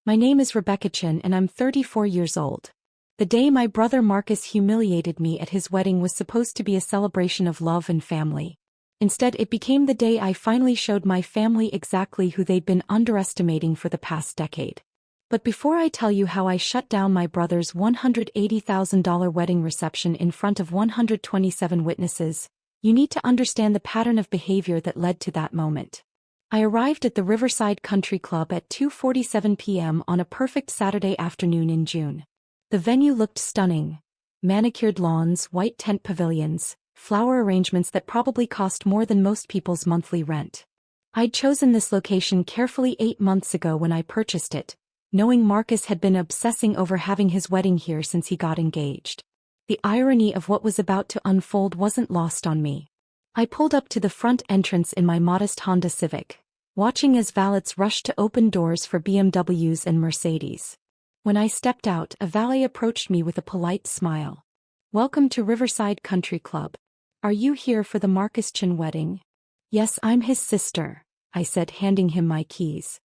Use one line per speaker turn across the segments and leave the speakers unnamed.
My name is Rebecca Chin and I'm 34 years old. The day my brother Marcus humiliated me at his wedding was supposed to be a celebration of love and family. Instead, it became the day I finally showed my family exactly who they'd been underestimating for the past decade. But before I tell you how I shut down my brother's $180,000 wedding reception in front of 127 witnesses, you need to understand the pattern of behavior that led to that moment. I arrived at the Riverside Country Club at 2:47 p.m. on a perfect Saturday afternoon in June. The venue looked stunning. Manicured lawns, white tent pavilions, flower arrangements that probably cost more than most people's monthly rent. I'd chosen this location carefully 8 months ago when I purchased it, knowing Marcus had been obsessing over having his wedding here since he got engaged. The irony of what was about to unfold wasn't lost on me. I pulled up to the front entrance in my modest Honda Civic, watching as valets rushed to open doors for BMWs and Mercedes. When I stepped out, a valet approached me with a polite smile. "Welcome to Riverside Country Club. Are you here for the Marcus Chin wedding?" "Yes, I'm his sister," I said, handing him my keys.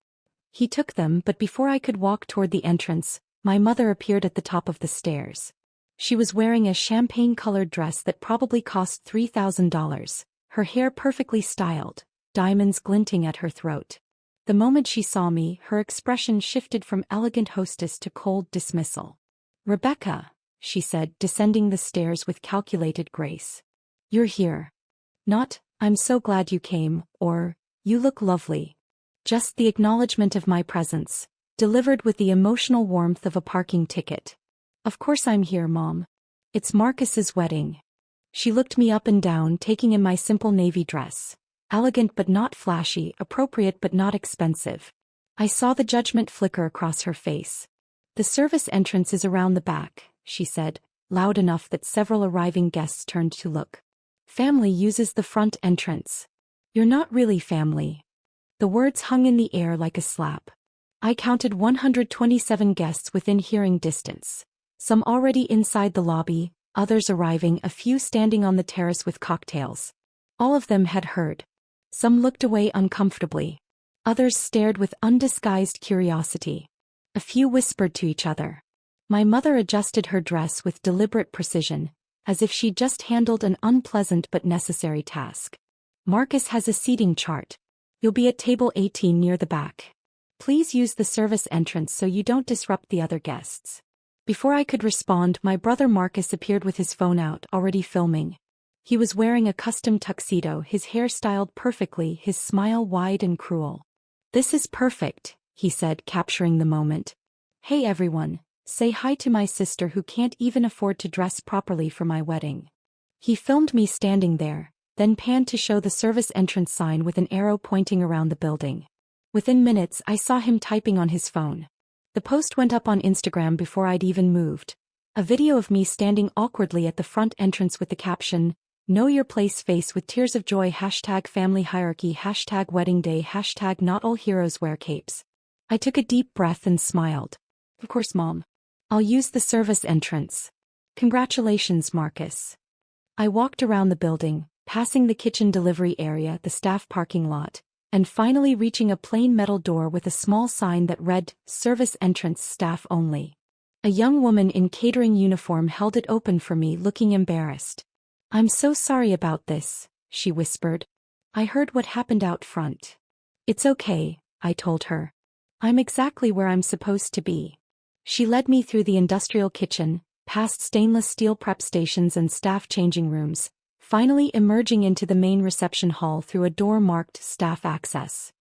He took them, but before I could walk toward the entrance, my mother appeared at the top of the stairs. She was wearing a champagne-colored dress that probably cost $3,000, her hair perfectly styled, diamonds glinting at her throat. The moment she saw me, her expression shifted from elegant hostess to cold dismissal. "Rebecca," she said, descending the stairs with calculated grace. "You're here." Not, "I'm so glad you came," or, "You look lovely." Just the acknowledgement of my presence, delivered with the emotional warmth of a parking ticket. "Of course I'm here, Mom. It's Marcus's wedding." She looked me up and down, taking in my simple navy dress. Elegant but not flashy, appropriate but not expensive. I saw the judgment flicker across her face. "The service entrance is around the back," she said, loud enough that several arriving guests turned to look. "Family uses the front entrance. You're not really family." The words hung in the air like a slap. I counted 127 guests within hearing distance. Some already inside the lobby, others arriving, a few standing on the terrace with cocktails. All of them had heard. Some looked away uncomfortably. Others stared with undisguised curiosity. A few whispered to each other. My mother adjusted her dress with deliberate precision, as if she'd just handled an unpleasant but necessary task. "Marcus has a seating chart. You'll be at table 18 near the back. Please use the service entrance so you don't disrupt the other guests." Before I could respond, my brother Marcus appeared with his phone out, already filming. He was wearing a custom tuxedo, his hair styled perfectly, his smile wide and cruel. "This is perfect," he said, capturing the moment. "Hey everyone, say hi to my sister who can't even afford to dress properly for my wedding." He filmed me standing there, then panned to show the service entrance sign with an arrow pointing around the building. Within minutes, I saw him typing on his phone. The post went up on Instagram before I'd even moved. A video of me standing awkwardly at the front entrance with the caption, "Know your place" face with tears of joy, #family hierarchy, #wedding day, #not all heroes wear capes. I took a deep breath and smiled. "Of course, Mom. I'll use the service entrance. Congratulations, Marcus." I walked around the building, passing the kitchen delivery area, the staff parking lot, and finally reaching a plain metal door with a small sign that read, "Service entrance, staff only." A young woman in catering uniform held it open for me, looking embarrassed. "I'm so sorry about this," she whispered. "I heard what happened out front." "It's okay," I told her. "I'm exactly where I'm supposed to be." She led me through the industrial kitchen, past stainless steel prep stations and staff changing rooms, finally emerging into the main reception hall through a door marked "Staff Access."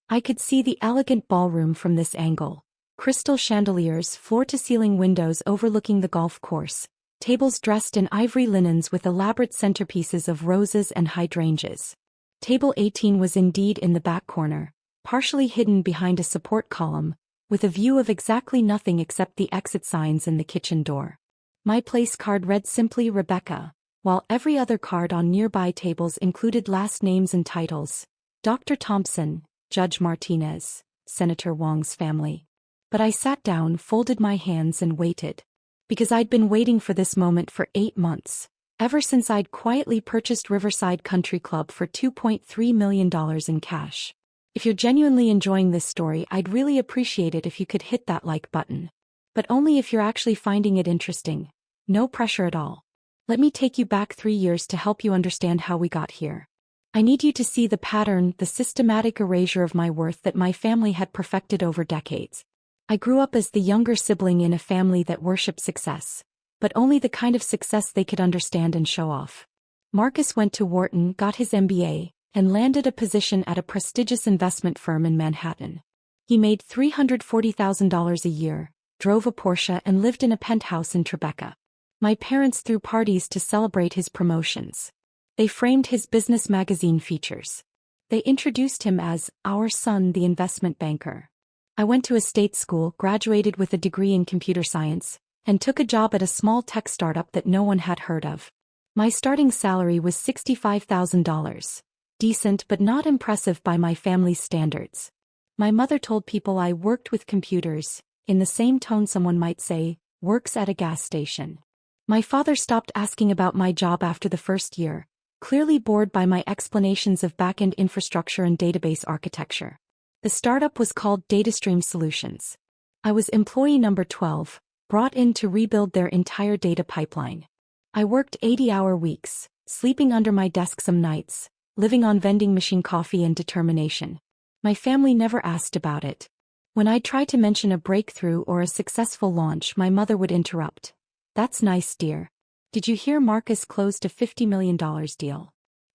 I could see the elegant ballroom from this angle. Crystal chandeliers, floor-to-ceiling windows overlooking the golf course, tables dressed in ivory linens with elaborate centerpieces of roses and hydrangeas. Table 18 was indeed in the back corner, partially hidden behind a support column, with a view of exactly nothing except the exit signs and the kitchen door. My place card read simply Rebecca, while every other card on nearby tables included last names and titles: Dr. Thompson, Judge Martinez, Senator Wong's family. But I sat down, folded my hands and waited. Because I'd been waiting for this moment for 8 months, ever since I'd quietly purchased Riverside Country Club for $2.3 million in cash. If you're genuinely enjoying this story, I'd really appreciate it if you could hit that like button. But only if you're actually finding it interesting. No pressure at all. Let me take you back 3 years to help you understand how we got here. I need you to see the pattern, the systematic erasure of my worth that my family had perfected over decades. I grew up as the younger sibling in a family that worshipped success, but only the kind of success they could understand and show off. Marcus went to Wharton, got his MBA, and landed a position at a prestigious investment firm in Manhattan. He made $340,000 a year, drove a Porsche, and lived in a penthouse in Tribeca. My parents threw parties to celebrate his promotions. They framed his business magazine features. They introduced him as our son, the investment banker. I went to a state school, graduated with a degree in computer science, and took a job at a small tech startup that no one had heard of. My starting salary was $65,000. Decent but not impressive by my family's standards. My mother told people I worked with computers, in the same tone someone might say, works at a gas station. My father stopped asking about my job after the first year, clearly bored by my explanations of back-end infrastructure and database architecture. The startup was called DataStream Solutions. I was employee number 12, brought in to rebuild their entire data pipeline. I worked 80-hour weeks, sleeping under my desk some nights, living on vending machine coffee and determination. My family never asked about it. When I tried to mention a breakthrough or a successful launch, my mother would interrupt. That's nice, dear. Did you hear Marcus closed a $50 million deal?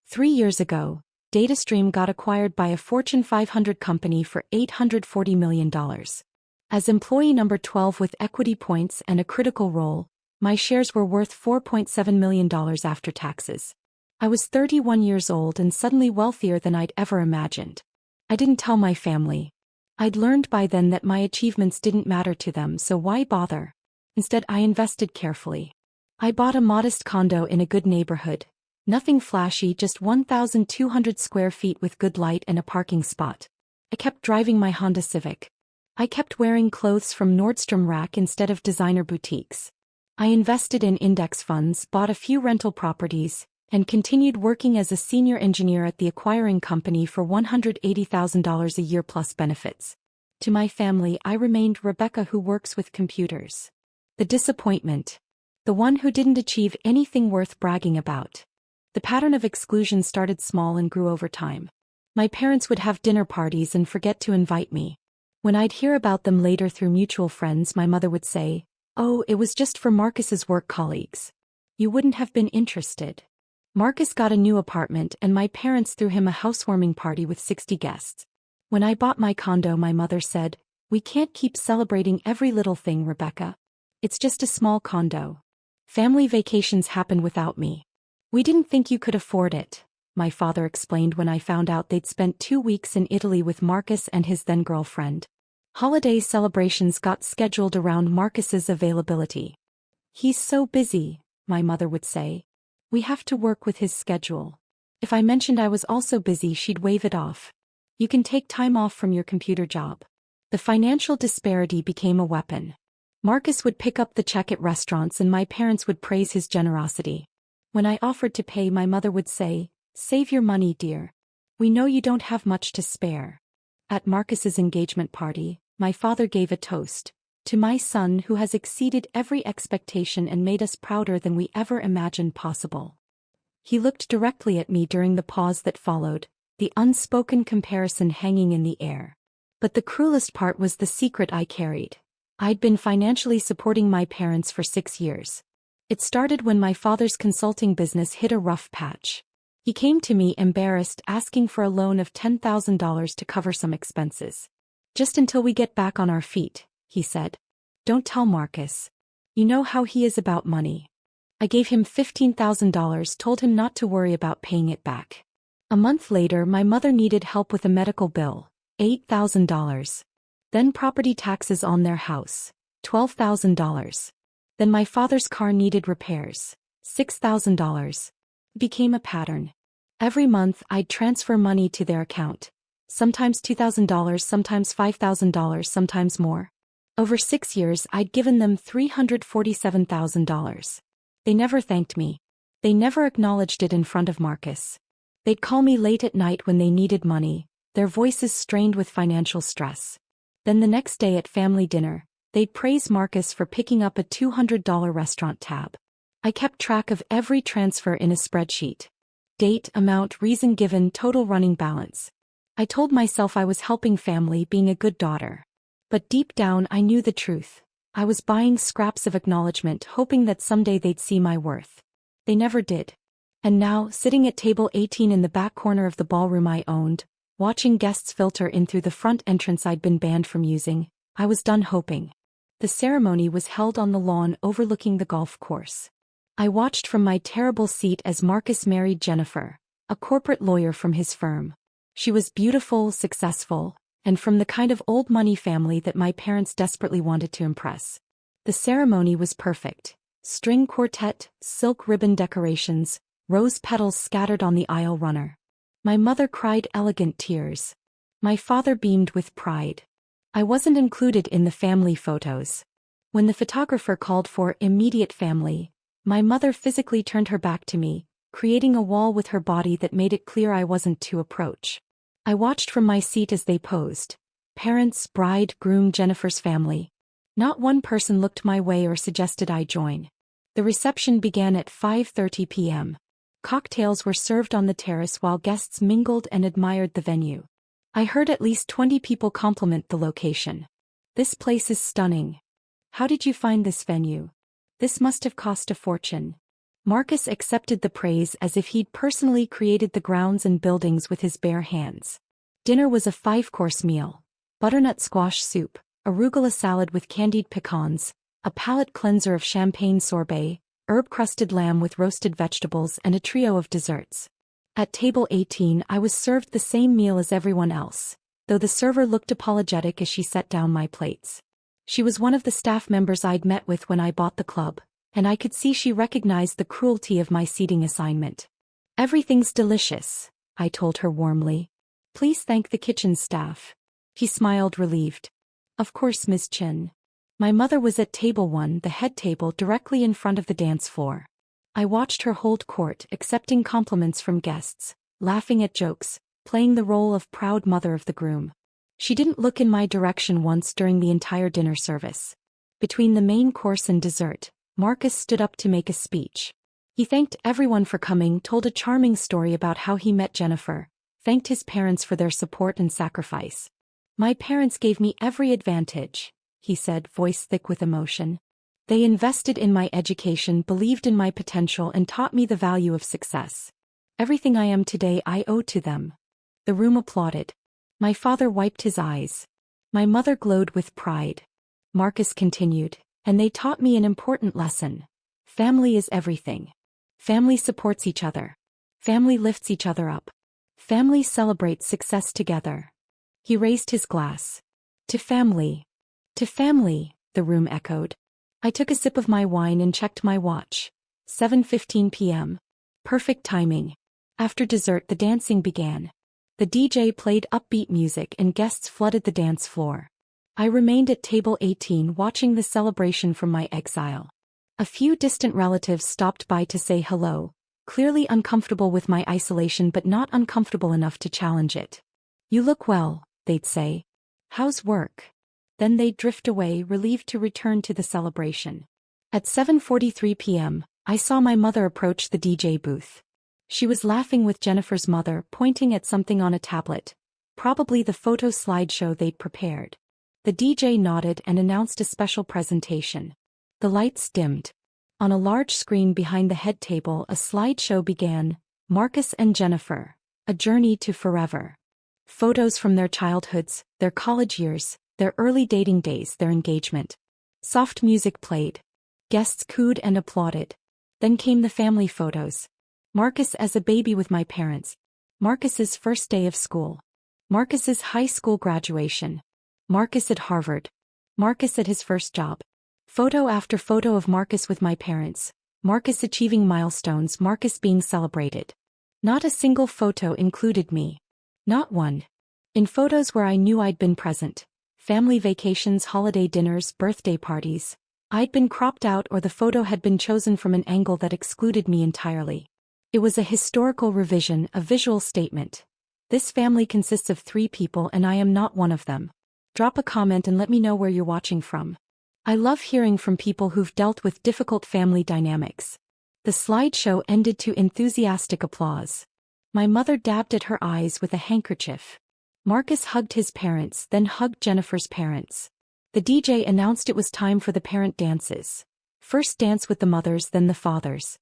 3 years ago, DataStream got acquired by a Fortune 500 company for $840 million. As employee number 12 with equity points and a critical role, my shares were worth $4.7 million after taxes. I was 31 years old and suddenly wealthier than I'd ever imagined. I didn't tell my family. I'd learned by then that my achievements didn't matter to them, so why bother? Instead, I invested carefully. I bought a modest condo in a good neighborhood. Nothing flashy, just 1,200 square feet with good light and a parking spot. I kept driving my Honda Civic. I kept wearing clothes from Nordstrom Rack instead of designer boutiques. I invested in index funds, bought a few rental properties, and continued working as a senior engineer at the acquiring company for $180,000 a year plus benefits. To my family, I remained Rebecca who works with computers. The disappointment. The one who didn't achieve anything worth bragging about. The pattern of exclusion started small and grew over time. My parents would have dinner parties and forget to invite me. When I'd hear about them later through mutual friends, my mother would say, "Oh, it was just for Marcus's work colleagues. You wouldn't have been interested." Marcus got a new apartment and my parents threw him a housewarming party with 60 guests. When I bought my condo, my mother said, "We can't keep celebrating every little thing, Rebecca. It's just a small condo. Family vacations happen without me." "We didn't think you could afford it," my father explained when I found out they'd spent 2 weeks in Italy with Marcus and his then-girlfriend. Holiday celebrations got scheduled around Marcus's availability. "He's so busy," my mother would say. "We have to work with his schedule." If I mentioned I was also busy, she'd wave it off. "You can take time off from your computer job." The financial disparity became a weapon. Marcus would pick up the check at restaurants and my parents would praise his generosity. When I offered to pay, my mother would say, "Save your money, dear. We know you don't have much to spare." At Marcus's engagement party, my father gave a toast. "To my son who has exceeded every expectation and made us prouder than we ever imagined possible." He looked directly at me during the pause that followed, the unspoken comparison hanging in the air. But the cruelest part was the secret I carried. I'd been financially supporting my parents for 6 years. It started when my father's consulting business hit a rough patch. He came to me embarrassed, asking for a loan of $10,000 to cover some expenses. "Just until we get back on our feet," he said. "Don't tell Marcus. You know how he is about money." I gave him $15,000, told him not to worry about paying it back. A month later, my mother needed help with a medical bill, $8,000. Then property taxes on their house, $12,000. Then my father's car needed repairs, $6,000. It became a pattern. Every month I'd transfer money to their account. Sometimes $2,000, sometimes $5,000, sometimes more. Over 6 years I'd given them $347,000. They never thanked me. They never acknowledged it in front of Marcus. They'd call me late at night when they needed money, their voices strained with financial stress. Then the next day at family dinner, they'd praise Marcus for picking up a $200 restaurant tab. I kept track of every transfer in a spreadsheet. Date, amount, reason given, total running balance. I told myself I was helping family, being a good daughter. But deep down I knew the truth. I was buying scraps of acknowledgement, hoping that someday they'd see my worth. They never did. And now, sitting at table 18 in the back corner of the ballroom I owned, watching guests filter in through the front entrance I'd been banned from using, I was done hoping. The ceremony was held on the lawn overlooking the golf course. I watched from my terrible seat as Marcus married Jennifer, a corporate lawyer from his firm. She was beautiful, successful, and from the kind of old money family that my parents desperately wanted to impress. The ceremony was perfect. String quartet, silk ribbon decorations, rose petals scattered on the aisle runner. My mother cried elegant tears. My father beamed with pride. I wasn't included in the family photos. When the photographer called for immediate family, my mother physically turned her back to me, creating a wall with her body that made it clear I wasn't to approach. I watched from my seat as they posed. Parents, bride, groom, Jennifer's family. Not one person looked my way or suggested I join. The reception began at 5:30 p.m. Cocktails were served on the terrace while guests mingled and admired the venue. I heard at least 20 people compliment the location. "This place is stunning. How did you find this venue? This must have cost a fortune." Marcus accepted the praise as if he'd personally created the grounds and buildings with his bare hands. Dinner was a 5-course meal. Butternut squash soup, arugula salad with candied pecans, a palate cleanser of champagne sorbet, herb-crusted lamb with roasted vegetables, and a trio of desserts. At table 18 I was served the same meal as everyone else, though the server looked apologetic as she set down my plates. She was one of the staff members I'd met with when I bought the club, and I could see she recognized the cruelty of my seating assignment. "Everything's delicious," I told her warmly. "Please thank the kitchen staff." She smiled relieved. "Of course, Ms. Chin." My mother was at table 1, the head table directly in front of the dance floor. I watched her hold court, accepting compliments from guests, laughing at jokes, playing the role of proud mother of the groom. She didn't look in my direction once during the entire dinner service. Between the main course and dessert, Marcus stood up to make a speech. He thanked everyone for coming, told a charming story about how he met Jennifer, thanked his parents for their support and sacrifice. "My parents gave me every advantage," he said, voice thick with emotion. "They invested in my education, believed in my potential, and taught me the value of success. Everything I am today I owe to them." The room applauded. My father wiped his eyes. My mother glowed with pride. Marcus continued, "And they taught me an important lesson. Family is everything. Family supports each other. Family lifts each other up. Family celebrates success together." He raised his glass. "To family. To family," the room echoed. I took a sip of my wine and checked my watch. 7:15 p.m. Perfect timing. After dessert the dancing began. The DJ played upbeat music and guests flooded the dance floor. I remained at table 18 watching the celebration from my exile. A few distant relatives stopped by to say hello, clearly uncomfortable with my isolation but not uncomfortable enough to challenge it. "You look well," they'd say. "How's work?" Then they'd drift away, relieved to return to the celebration. At 7:43 p.m., I saw my mother approach the DJ booth. She was laughing with Jennifer's mother, pointing at something on a tablet, probably the photo slideshow they'd prepared. The DJ nodded and announced a special presentation. The lights dimmed. On a large screen behind the head table a slideshow began, Marcus and Jennifer, a journey to forever. Photos from their childhoods, their college years, their early dating days, their engagement. Soft music played. Guests cooed and applauded. Then came the family photos. Marcus as a baby with my parents. Marcus's first day of school. Marcus's high school graduation. Marcus at Harvard. Marcus at his first job. Photo after photo of Marcus with my parents. Marcus achieving milestones, Marcus being celebrated. Not a single photo included me. Not one. In photos where I knew I'd been present, family vacations, holiday dinners, birthday parties, I'd been cropped out or the photo had been chosen from an angle that excluded me entirely. It was a historical revision, a visual statement. This family consists of 3 people and I am not one of them. Drop a comment and let me know where you're watching from. I love hearing from people who've dealt with difficult family dynamics. The slideshow ended to enthusiastic applause. My mother dabbed at her eyes with a handkerchief. Marcus hugged his parents, then hugged Jennifer's parents. The DJ announced it was time for the parent dances. First dance with the mothers, then the fathers.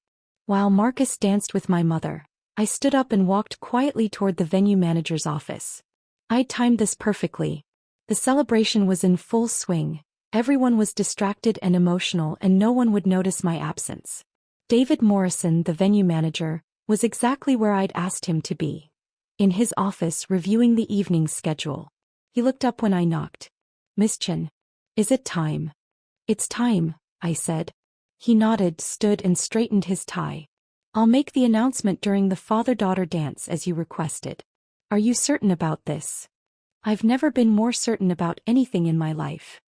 While Marcus danced with my mother, I stood up and walked quietly toward the venue manager's office. I timed this perfectly. The celebration was in full swing. Everyone was distracted and emotional and no one would notice my absence. David Morrison, the venue manager, was exactly where I'd asked him to be. In his office reviewing the evening's schedule. He looked up when I knocked. "Miss Chen, is it time?" "It's time," I said. He nodded, stood and straightened his tie. "I'll make the announcement during the father-daughter dance as you requested." "Are you certain about this?" "I've never been more certain about anything in my life."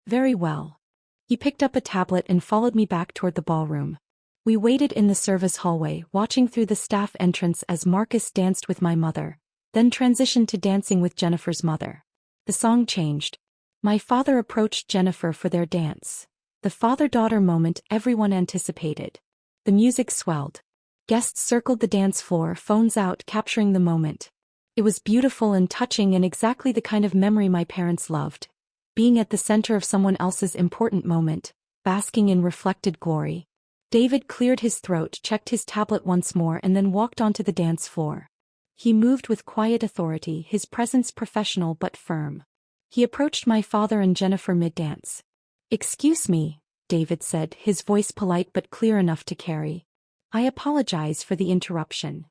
"Very well." He picked up a tablet and followed me back toward the ballroom. We waited in the service hallway, watching through the staff entrance as Marcus danced with my mother, then transitioned to dancing with Jennifer's mother. The song changed. My father approached Jennifer for their dance. The father-daughter moment everyone anticipated. The music swelled. Guests circled the dance floor, phones out, capturing the moment. It was beautiful and touching and exactly the kind of memory my parents loved. Being at the center of someone else's important moment, basking in reflected glory. David cleared his throat, checked his tablet once more and then walked onto the dance floor. He moved with quiet authority, his presence professional but firm. He approached my father and Jennifer mid-dance. "Excuse me," David said, his voice polite but clear enough to carry. "I apologize for the interruption."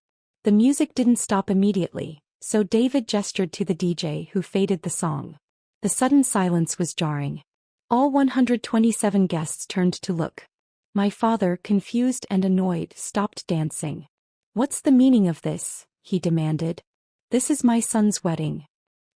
The music didn't stop immediately, so David gestured to the DJ who faded the song. The sudden silence was jarring. All 127 guests turned to look. My father, confused and annoyed, stopped dancing. "What's the meaning of this?" he demanded. "This is my son's wedding."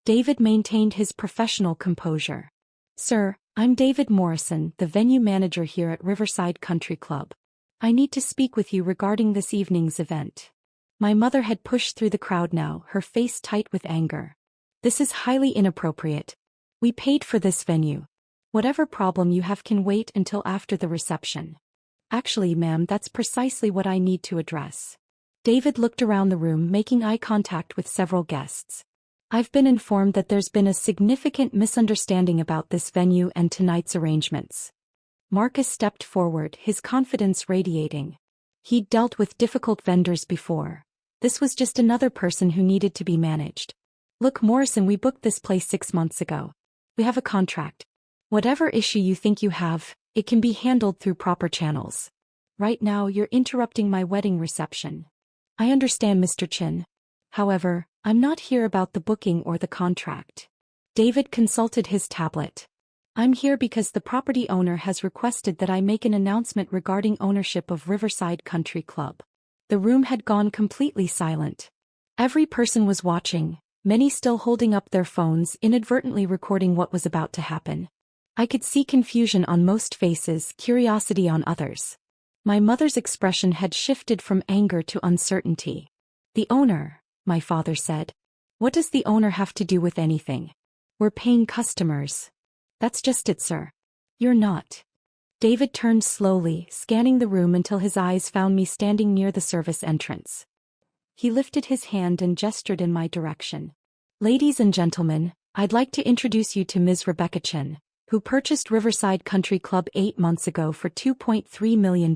David maintained his professional composure. "Sir, I'm David Morrison, the venue manager here at Riverside Country Club. I need to speak with you regarding this evening's event." My mother had pushed through the crowd now, her face tight with anger. "This is highly inappropriate. We paid for this venue. Whatever problem you have can wait until after the reception." "Actually, ma'am, that's precisely what I need to address." David looked around the room, making eye contact with several guests. "I've been informed that there's been a significant misunderstanding about this venue and tonight's arrangements." Marcus stepped forward, his confidence radiating. He'd dealt with difficult vendors before. This was just another person who needed to be managed. "Look, Morrison, we booked this place 6 months ago. We have a contract. Whatever issue you think you have, it can be handled through proper channels. Right now you're interrupting my wedding reception." "I understand, Mr. Chin. However, I'm not here about the booking or the contract." David consulted his tablet. "I'm here because the property owner has requested that I make an announcement regarding ownership of Riverside Country Club." The room had gone completely silent. Every person was watching, many still holding up their phones, inadvertently recording what was about to happen. I could see confusion on most faces, curiosity on others. My mother's expression had shifted from anger to uncertainty. "The owner," my father said. "What does the owner have to do with anything? We're paying customers." "That's just it, sir. You're not." David turned slowly, scanning the room until his eyes found me standing near the service entrance. He lifted his hand and gestured in my direction. "Ladies and gentlemen, I'd like to introduce you to Ms. Rebecca Chen, who purchased Riverside Country Club 8 months ago for $2.3 million.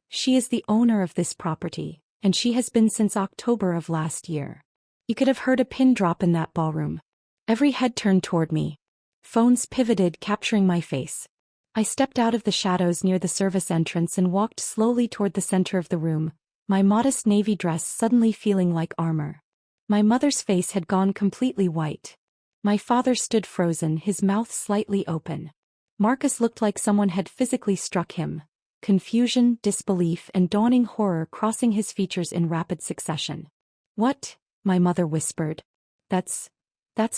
She is the owner of this property, and she has been since October of last year." You could have heard a pin drop in that ballroom. Every head turned toward me. Phones pivoted, capturing my face. I stepped out of the shadows near the service entrance and walked slowly toward the center of the room, my modest navy dress suddenly feeling like armor. My mother's face had gone completely white. My father stood frozen, his mouth slightly open. Marcus looked like someone had physically struck him. Confusion, disbelief, and dawning horror crossing his features in rapid succession. "What?" my mother whispered. That's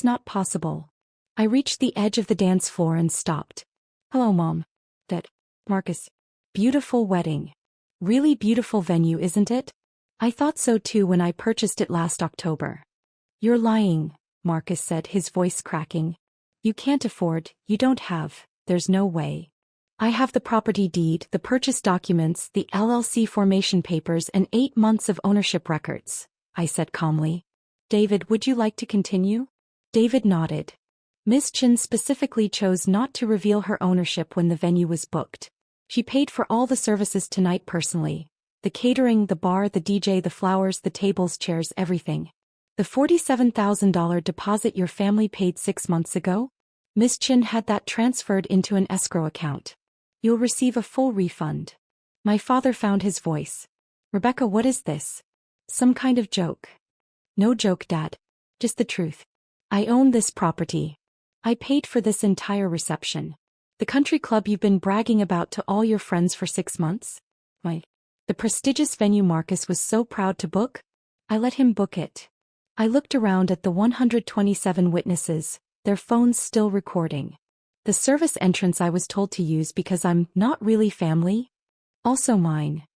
not possible." I reached the edge of the dance floor and stopped. "Hello, Mom." Marcus. "Beautiful wedding. Really beautiful venue, isn't it? I thought so too when I purchased it last October." You're lying, Marcus said, his voice cracking. You can't afford, you don't have, there's no way. I have the property deed, the purchase documents, the LLC formation papers, and 8 months of ownership records, I said calmly. David, would you like to continue? David nodded. Ms. Chin specifically chose not to reveal her ownership when the venue was booked. She paid for all the services tonight personally. The catering, the bar, the DJ, the flowers, the tables, chairs, everything. The $47,000 deposit your family paid 6 months ago? Ms. Chin had that transferred into an escrow account. You'll receive a full refund. My father found his voice. Rebecca, what is this? Some kind of joke? No joke, Dad. Just the truth. I own this property. I paid for this entire reception. The country club you've been bragging about to all your friends for 6 months? The prestigious venue Marcus was so proud to book? I let him book it. I looked around at the 127 witnesses, their phones still recording. The service entrance I was told to use because I'm not really family? Also mine.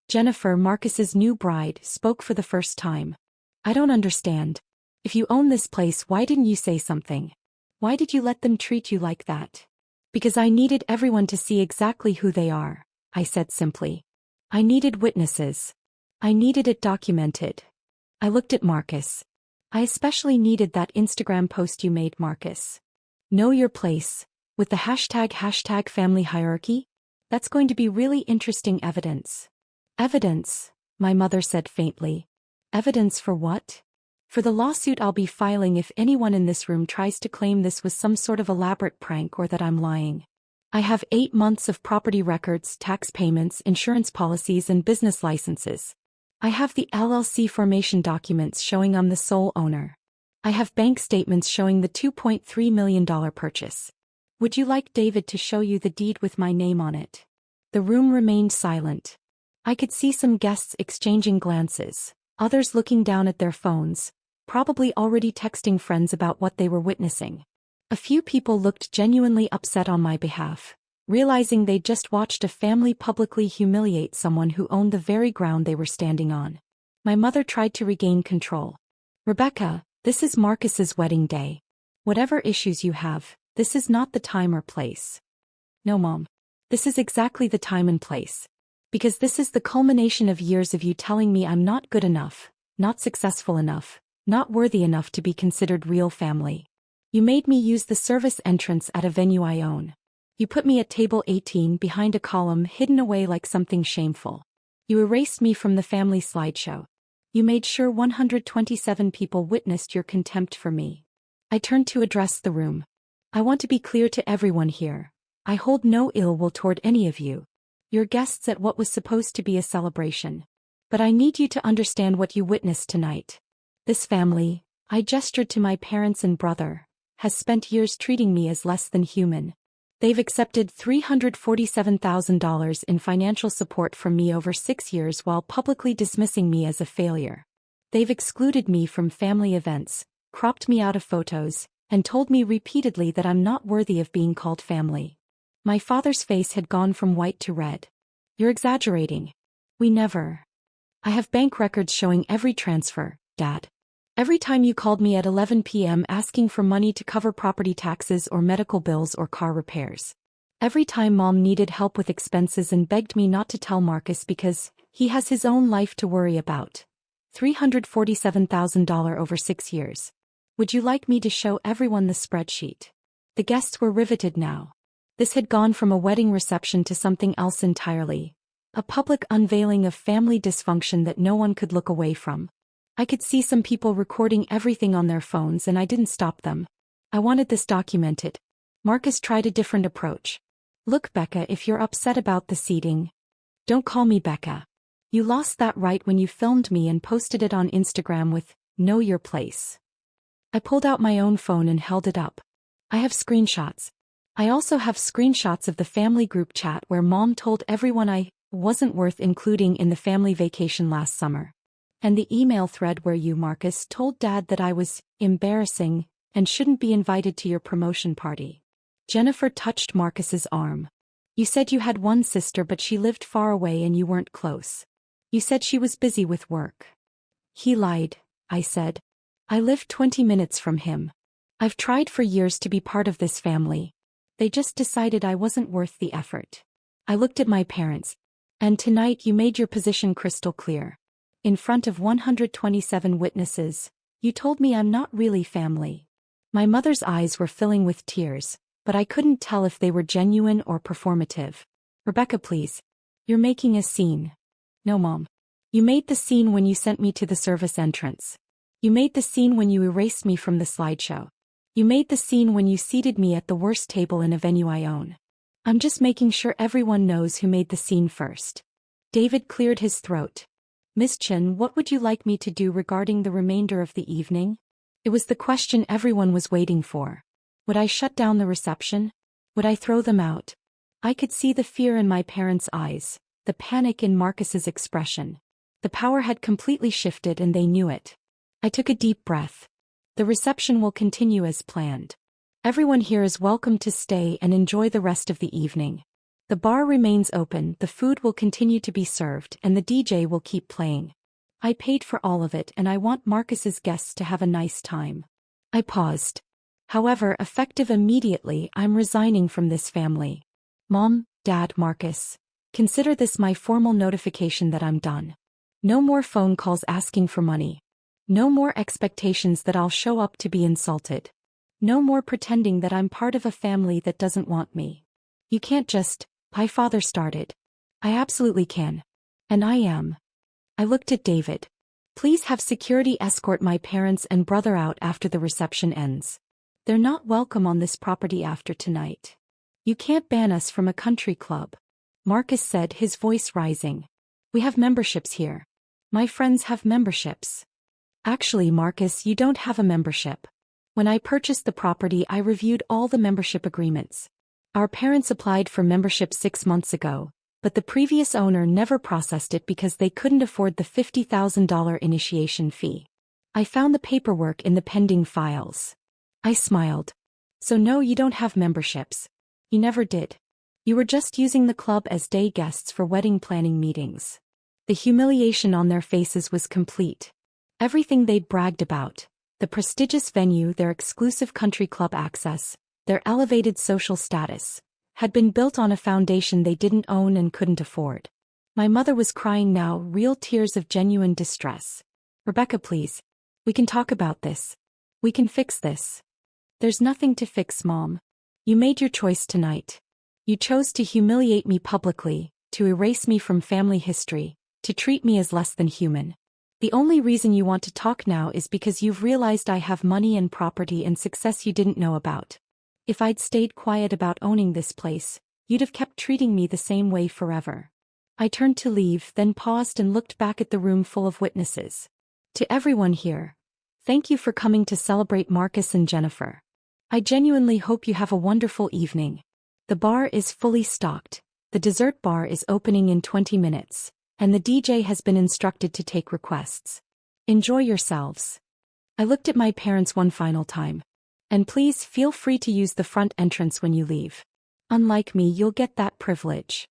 Jennifer, Marcus's new bride, spoke for the first time. I don't understand. If you own this place, why didn't you say something? Why did you let them treat you like that? Because I needed everyone to see exactly who they are, I said simply. I needed witnesses. I needed it documented. I looked at Marcus. I especially needed that Instagram post you made, Marcus. Know your place. With the hashtag family hierarchy? That's going to be really interesting evidence. Evidence, my mother said faintly. Evidence for what? For the lawsuit I'll be filing if anyone in this room tries to claim this was some sort of elaborate prank or that I'm lying. I have 8 months of property records, tax payments, insurance policies, and business licenses. I have the LLC formation documents showing I'm the sole owner. I have bank statements showing the $2.3 million purchase. Would you like David to show you the deed with my name on it? The room remained silent. I could see some guests exchanging glances, others looking down at their phones, probably already texting friends about what they were witnessing. A few people looked genuinely upset on my behalf, realizing they'd just watched a family publicly humiliate someone who owned the very ground they were standing on. My mother tried to regain control. Rebecca, this is Marcus's wedding day. Whatever issues you have, this is not the time or place. No, Mom. This is exactly the time and place. Because this is the culmination of years of you telling me I'm not good enough, not successful enough, not worthy enough to be considered real family. You made me use the service entrance at a venue I own. You put me at table 18 behind a column hidden away like something shameful. You erased me from the family slideshow. You made sure 127 people witnessed your contempt for me. I turned to address the room. I want to be clear to everyone here. I hold no ill will toward any of you. You're guests at what was supposed to be a celebration. But I need you to understand what you witnessed tonight. This family, I gestured to my parents and brother, has spent years treating me as less than human. They've accepted $347,000 in financial support from me over 6 years while publicly dismissing me as a failure. They've excluded me from family events, cropped me out of photos, and told me repeatedly that I'm not worthy of being called family. My father's face had gone from white to red. You're exaggerating. We never. I have bank records showing every transfer, Dad. Every time you called me at 11 p.m. asking for money to cover property taxes or medical bills or car repairs. Every time Mom needed help with expenses and begged me not to tell Marcus because he has his own life to worry about. $347,000 over 6 years. Would you like me to show everyone the spreadsheet? The guests were riveted now. This had gone from a wedding reception to something else entirely. A public unveiling of family dysfunction that no one could look away from. I could see some people recording everything on their phones and I didn't stop them. I wanted this documented. Marcus tried a different approach. Look, Becca, if you're upset about the seating. Don't call me Becca. You lost that right when you filmed me and posted it on Instagram with, "Know your place." I pulled out my own phone and held it up. I have screenshots. I also have screenshots of the family group chat where Mom told everyone I wasn't worth including in the family vacation last summer. And the email thread where you, Marcus, told Dad that I was embarrassing and shouldn't be invited to your promotion party. Jennifer touched Marcus's arm. You said you had one sister but she lived far away and you weren't close. You said she was busy with work. He lied, I said. I live 20 minutes from him. I've tried for years to be part of this family. They just decided I wasn't worth the effort. I looked at my parents. And tonight you made your position crystal clear. In front of 127 witnesses, you told me I'm not really family. My mother's eyes were filling with tears, but I couldn't tell if they were genuine or performative. Rebecca, please. You're making a scene. No, Mom. You made the scene when you sent me to the service entrance. You made the scene when you erased me from the slideshow. You made the scene when you seated me at the worst table in a venue I own. I'm just making sure everyone knows who made the scene first. David cleared his throat. Miss Chen, what would you like me to do regarding the remainder of the evening? It was the question everyone was waiting for. Would I shut down the reception? Would I throw them out? I could see the fear in my parents' eyes, the panic in Marcus's expression. The power had completely shifted and they knew it. I took a deep breath. The reception will continue as planned. Everyone here is welcome to stay and enjoy the rest of the evening. The bar remains open, the food will continue to be served, and the DJ will keep playing. I paid for all of it and I want Marcus's guests to have a nice time. I paused. However, effective immediately, I'm resigning from this family. Mom, Dad, Marcus. Consider this my formal notification that I'm done. No more phone calls asking for money. No more expectations that I'll show up to be insulted. No more pretending that I'm part of a family that doesn't want me. You can't just, my father started. I absolutely can. And I am. I looked at David. Please have security escort my parents and brother out after the reception ends. They're not welcome on this property after tonight. You can't ban us from a country club. Marcus said, his voice rising. We have memberships here. My friends have memberships. Actually, Marcus, you don't have a membership. When I purchased the property, I reviewed all the membership agreements. Our parents applied for membership 6 months ago, but the previous owner never processed it because they couldn't afford the $50,000 initiation fee. I found the paperwork in the pending files. I smiled. So no, you don't have memberships. You never did. You were just using the club as day guests for wedding planning meetings. The humiliation on their faces was complete. Everything they'd bragged about, the prestigious venue, their exclusive country club access, their elevated social status, had been built on a foundation they didn't own and couldn't afford. My mother was crying now, real tears of genuine distress. Rebecca, please. We can talk about this. We can fix this. There's nothing to fix, Mom. You made your choice tonight. You chose to humiliate me publicly, to erase me from family history, to treat me as less than human. The only reason you want to talk now is because you've realized I have money and property and success you didn't know about. If I'd stayed quiet about owning this place, you'd have kept treating me the same way forever. I turned to leave, then paused and looked back at the room full of witnesses. To everyone here, thank you for coming to celebrate Marcus and Jennifer. I genuinely hope you have a wonderful evening. The bar is fully stocked, the dessert bar is opening in 20 minutes, and the DJ has been instructed to take requests. Enjoy yourselves. I looked at my parents one final time. And please feel free to use the front entrance when you leave. Unlike me, you'll get that privilege.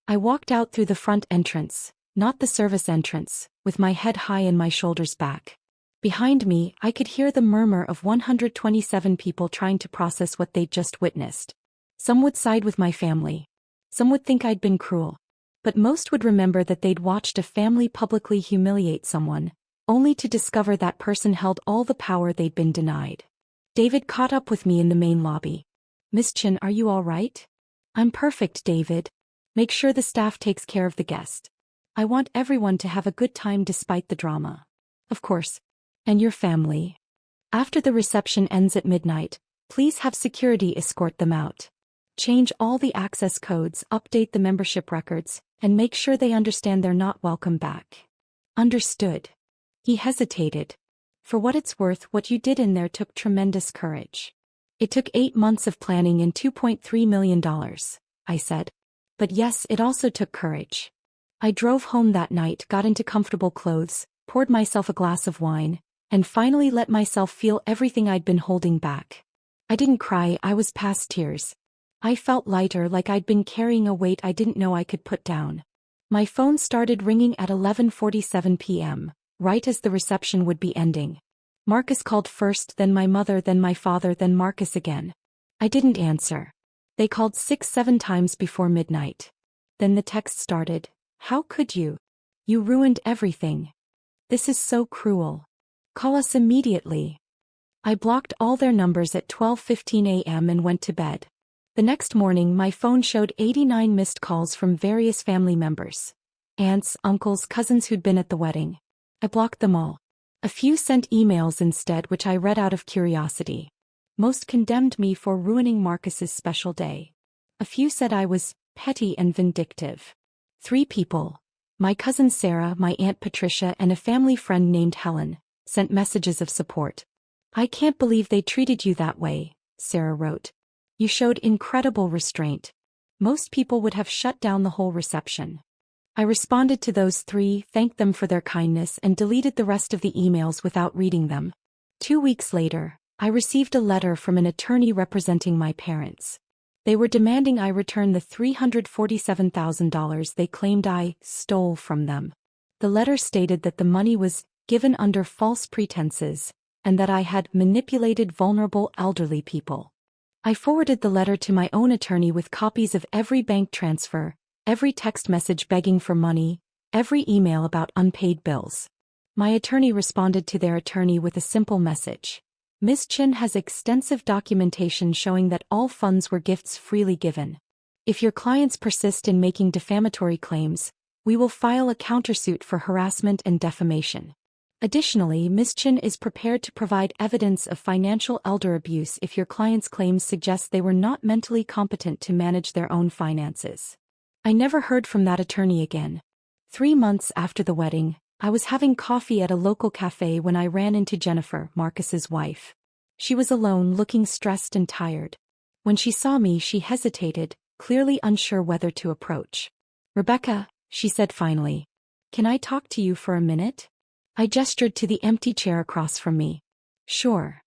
I walked out through the front entrance, not the service entrance, with my head high and my shoulders back. Behind me, I could hear the murmur of 127 people trying to process what they'd just witnessed. Some would side with my family. Some would think I'd been cruel. But most would remember that they'd watched a family publicly humiliate someone, only to discover that person held all the power they'd been denied. David caught up with me in the main lobby. Miss Chen, are you all right? I'm perfect, David. Make sure the staff takes care of the guest. I want everyone to have a good time despite the drama. Of course. And your family. After the reception ends at midnight, please have security escort them out. Change all the access codes, update the membership records, and make sure they understand they're not welcome back. Understood. He hesitated. For what it's worth, what you did in there took tremendous courage. It took 8 months of planning and $2.3 million, I said. But yes, it also took courage. I drove home that night, got into comfortable clothes, poured myself a glass of wine, and finally let myself feel everything I'd been holding back. I didn't cry, I was past tears. I felt lighter, like I'd been carrying a weight I didn't know I could put down. My phone started ringing at 11:47 p.m. right as the reception would be ending. Marcus called first, then my mother, then my father, then Marcus again. I didn't answer. They called 6-7 times before midnight. Then the text started. How could you? You ruined everything. This is so cruel. Call us immediately. I blocked all their numbers at 12:15 a.m. and went to bed. The next morning my phone showed 89 missed calls from various family members. Aunts, uncles, cousins who'd been at the wedding. I blocked them all. A few sent emails instead, which I read out of curiosity. Most condemned me for ruining Marcus's special day. A few said I was petty and vindictive. 3 people, my cousin Sarah, my Aunt Patricia, and a family friend named Helen, sent messages of support. I can't believe they treated you that way, Sarah wrote. You showed incredible restraint. Most people would have shut down the whole reception. I responded to those 3, thanked them for their kindness, and deleted the rest of the emails without reading them. 2 weeks later, I received a letter from an attorney representing my parents. They were demanding I return the $347,000 they claimed I stole from them. The letter stated that the money was given under false pretenses, and that I had manipulated vulnerable elderly people. I forwarded the letter to my own attorney with copies of every bank transfer, every text message begging for money, every email about unpaid bills. My attorney responded to their attorney with a simple message. Ms. Chin has extensive documentation showing that all funds were gifts freely given. If your clients persist in making defamatory claims, we will file a countersuit for harassment and defamation. Additionally, Ms. Chin is prepared to provide evidence of financial elder abuse if your client's claims suggest they were not mentally competent to manage their own finances. I never heard from that attorney again. 3 months after the wedding, I was having coffee at a local cafe when I ran into Jennifer, Marcus's wife. She was alone, looking stressed and tired. When she saw me, she hesitated, clearly unsure whether to approach. Rebecca, she said finally. Can I talk to you for a minute? I gestured to the empty chair across from me. Sure.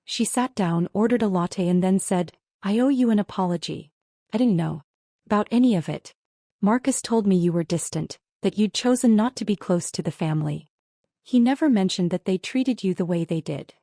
She sat down, ordered a latte, and then said, I owe you an apology. I didn't know about any of it. Marcus told me you were distant, that you'd chosen not to be close to the family. He never mentioned that they treated you the way they did.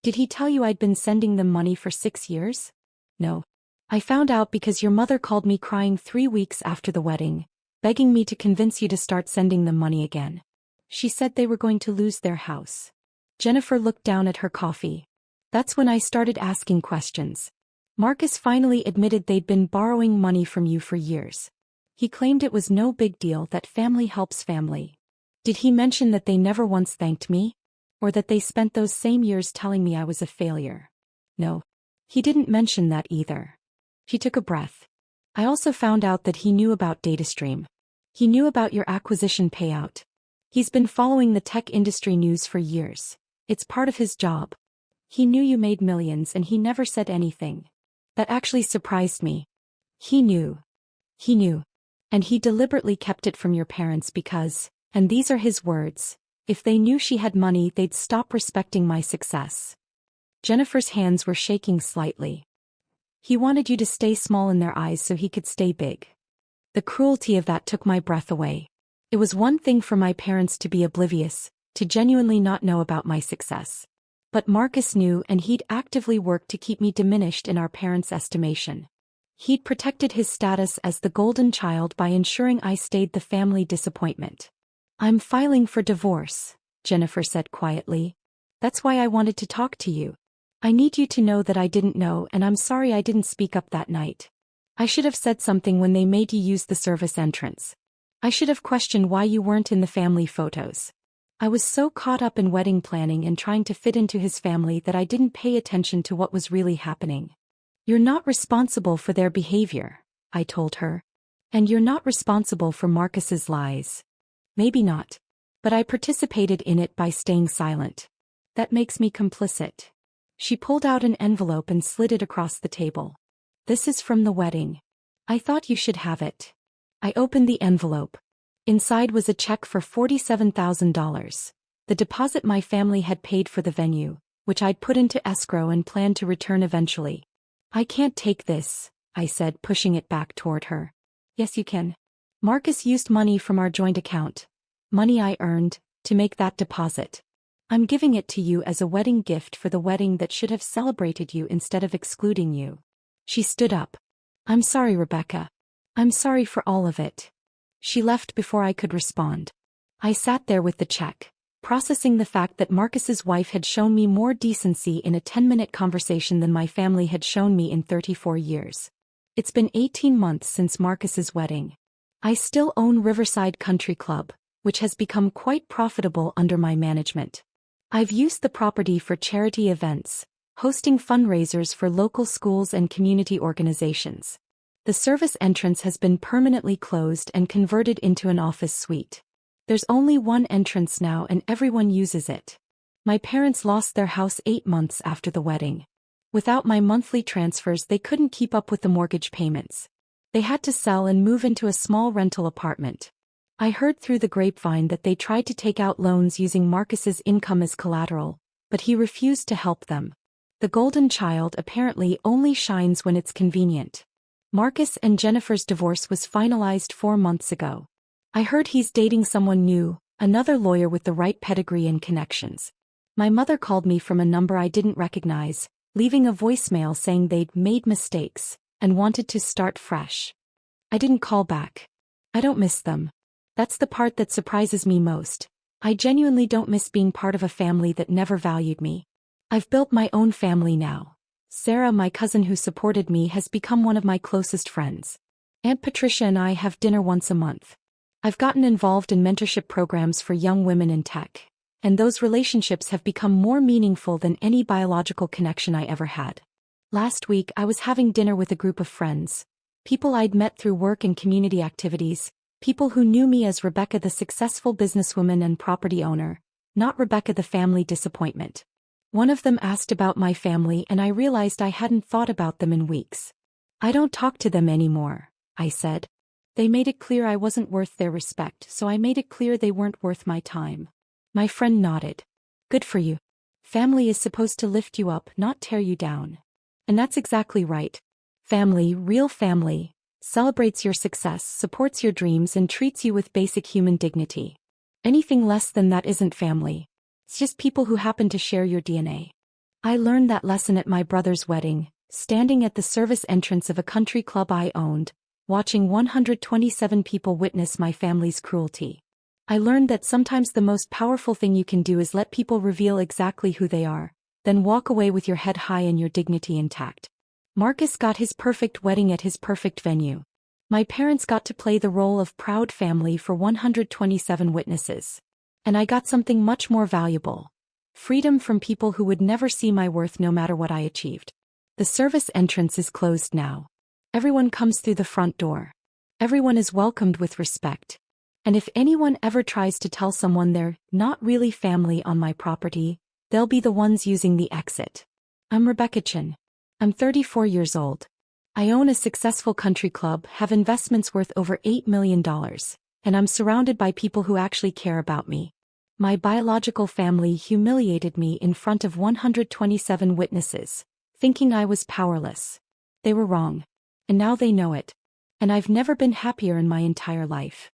Did he tell you I'd been sending them money for 6 years? No. I found out because your mother called me crying 3 weeks after the wedding, begging me to convince you to start sending them money again. She said they were going to lose their house. Jennifer looked down at her coffee. That's when I started asking questions. Marcus finally admitted they'd been borrowing money from you for years. He claimed it was no big deal, that family helps family. Did he mention that they never once thanked me? Or that they spent those same years telling me I was a failure? No. He didn't mention that either. She took a breath. I also found out that he knew about DataStream. He knew about your acquisition payout. He's been following the tech industry news for years. It's part of his job. He knew you made millions and he never said anything. That actually surprised me. He knew. He knew. And he deliberately kept it from your parents because, and these are his words, if they knew she had money, they'd stop respecting my success. Jennifer's hands were shaking slightly. He wanted you to stay small in their eyes so he could stay big. The cruelty of that took my breath away. It was one thing for my parents to be oblivious, to genuinely not know about my success. But Marcus knew, and he'd actively worked to keep me diminished in our parents' estimation. He'd protected his status as the golden child by ensuring I stayed the family disappointment. I'm filing for divorce, Jennifer said quietly. That's why I wanted to talk to you. I need you to know that I didn't know, and I'm sorry I didn't speak up that night. I should have said something when they made you use the service entrance. I should have questioned why you weren't in the family photos. I was so caught up in wedding planning and trying to fit into his family that I didn't pay attention to what was really happening. You're not responsible for their behavior, I told her. And you're not responsible for Marcus's lies. Maybe not. But I participated in it by staying silent. That makes me complicit. She pulled out an envelope and slid it across the table. This is from the wedding. I thought you should have it. I opened the envelope. Inside was a check for $47,000, the deposit my family had paid for the venue, which I'd put into escrow and planned to return eventually. I can't take this, I said, pushing it back toward her. Yes, you can. Marcus used money from our joint account, money I earned, to make that deposit. I'm giving it to you as a wedding gift for the wedding that should have celebrated you instead of excluding you." She stood up. "I'm sorry, Rebecca. I'm sorry for all of it." She left before I could respond. I sat there with the check, processing the fact that Marcus's wife had shown me more decency in a 10-minute conversation than my family had shown me in 34 years. It's been 18 months since Marcus's wedding. I still own Riverside Country Club, which has become quite profitable under my management. I've used the property for charity events, hosting fundraisers for local schools and community organizations. The service entrance has been permanently closed and converted into an office suite. There's only one entrance now and everyone uses it. My parents lost their house 8 months after the wedding. Without my monthly transfers, they couldn't keep up with the mortgage payments. They had to sell and move into a small rental apartment. I heard through the grapevine that they tried to take out loans using Marcus's income as collateral, but he refused to help them. The golden child apparently only shines when it's convenient. Marcus and Jennifer's divorce was finalized 4 months ago. I heard he's dating someone new, another lawyer with the right pedigree and connections. My mother called me from a number I didn't recognize, leaving a voicemail saying they'd made mistakes and wanted to start fresh. I didn't call back. I don't miss them. That's the part that surprises me most. I genuinely don't miss being part of a family that never valued me. I've built my own family now. Sarah, my cousin who supported me, has become one of my closest friends. Aunt Patricia and I have dinner once a month. I've gotten involved in mentorship programs for young women in tech, and those relationships have become more meaningful than any biological connection I ever had. Last week I was having dinner with a group of friends, people I'd met through work and community activities, people who knew me as Rebecca the successful businesswoman and property owner, not Rebecca the family disappointment. One of them asked about my family and I realized I hadn't thought about them in weeks. "I don't talk to them anymore," I said. "They made it clear I wasn't worth their respect, so I made it clear they weren't worth my time." My friend nodded. "Good for you. Family is supposed to lift you up, not tear you down." And that's exactly right. Family, real family, celebrates your success, supports your dreams, and treats you with basic human dignity. Anything less than that isn't family. It's just people who happen to share your DNA. I learned that lesson at my brother's wedding, standing at the service entrance of a country club I owned, watching 127 people witness my family's cruelty. I learned that sometimes the most powerful thing you can do is let people reveal exactly who they are, then walk away with your head high and your dignity intact. Marcus got his perfect wedding at his perfect venue. My parents got to play the role of proud family for 127 witnesses. And I got something much more valuable: freedom from people who would never see my worth no matter what I achieved. The service entrance is closed now. Everyone comes through the front door. Everyone is welcomed with respect. And if anyone ever tries to tell someone they're not really family on my property, they'll be the ones using the exit. I'm Rebecca Chin. I'm 34 years old. I own a successful country club, have investments worth over $8 million, and I'm surrounded by people who actually care about me. My biological family humiliated me in front of 127 witnesses, thinking I was powerless. They were wrong. And now they know it. And I've never been happier in my entire life.